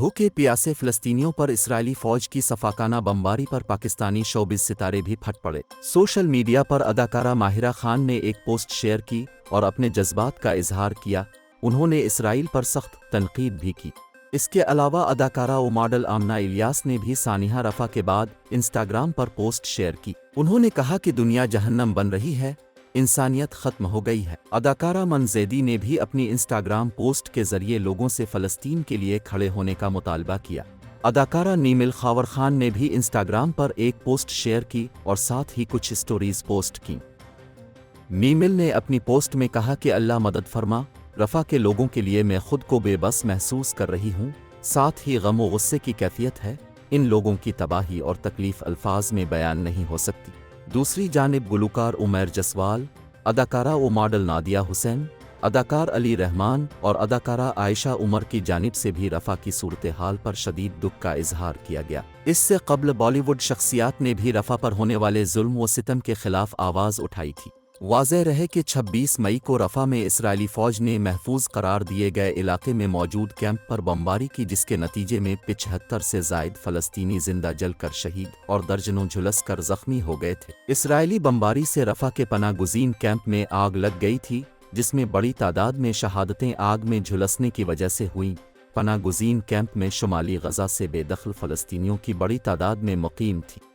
بھوکے پیاسے فلسطینیوں پر اسرائیلی فوج کی صفاقانہ بمباری پر پاکستانی شوبز ستارے بھی پھٹ پڑے۔ سوشل میڈیا پر اداکارہ ماہرہ خان نے ایک پوسٹ شیئر کی اور اپنے جذبات کا اظہار کیا۔ انہوں نے اسرائیل پر سخت تنقید بھی کی۔ اس کے علاوہ اداکارہ و ماڈل آمنہ الیاس نے بھی سانحہ رفح کے بعد انسٹاگرام پر پوسٹ شیئر کی۔ انہوں نے کہا کہ دنیا جہنم بن رہی ہے، انسانیت ختم ہو گئی ہے۔ اداکارہ من زیدی نے بھی اپنی انسٹاگرام پوسٹ کے ذریعے لوگوں سے فلسطین کے لیے کھڑے ہونے کا مطالبہ کیا۔ اداکارہ نیمل خاور خان نے بھی انسٹاگرام پر ایک پوسٹ شیئر کی اور ساتھ ہی کچھ سٹوریز پوسٹ کیں۔ نیمل نے اپنی پوسٹ میں کہا کہ اللہ مدد فرما، رفح کے لوگوں کے لیے میں خود کو بے بس محسوس کر رہی ہوں، ساتھ ہی غم و غصے کی کیفیت ہے۔ ان لوگوں کی تباہی اور تکلیف الفاظ میں بیان نہیں ہو سکتی۔ دوسری جانب گلوکار عمیر جسوال، اداکارہ و ماڈل نادیہ حسین، اداکار علی رحمان اور اداکارہ عائشہ عمر کی جانب سے بھی رفح کی صورتحال پر شدید دکھ کا اظہار کیا گیا۔ اس سے قبل بالی ووڈ شخصیات نے بھی رفح پر ہونے والے ظلم و ستم کے خلاف آواز اٹھائی تھی۔ واضح رہے کہ 26 مئی کو رفح میں اسرائیلی فوج نے محفوظ قرار دیے گئے علاقے میں موجود کیمپ پر بمباری کی، جس کے نتیجے میں 75 سے زائد فلسطینی زندہ جل کر شہید اور درجنوں جھلس کر زخمی ہو گئے تھے۔ اسرائیلی بمباری سے رفح کے پناہ گزین کیمپ میں آگ لگ گئی تھی، جس میں بڑی تعداد میں شہادتیں آگ میں جھلسنے کی وجہ سے ہوئیں۔ پناہ گزین کیمپ میں شمالی غزہ سے بے دخل فلسطینیوں کی بڑی تعداد میں مقیم تھی۔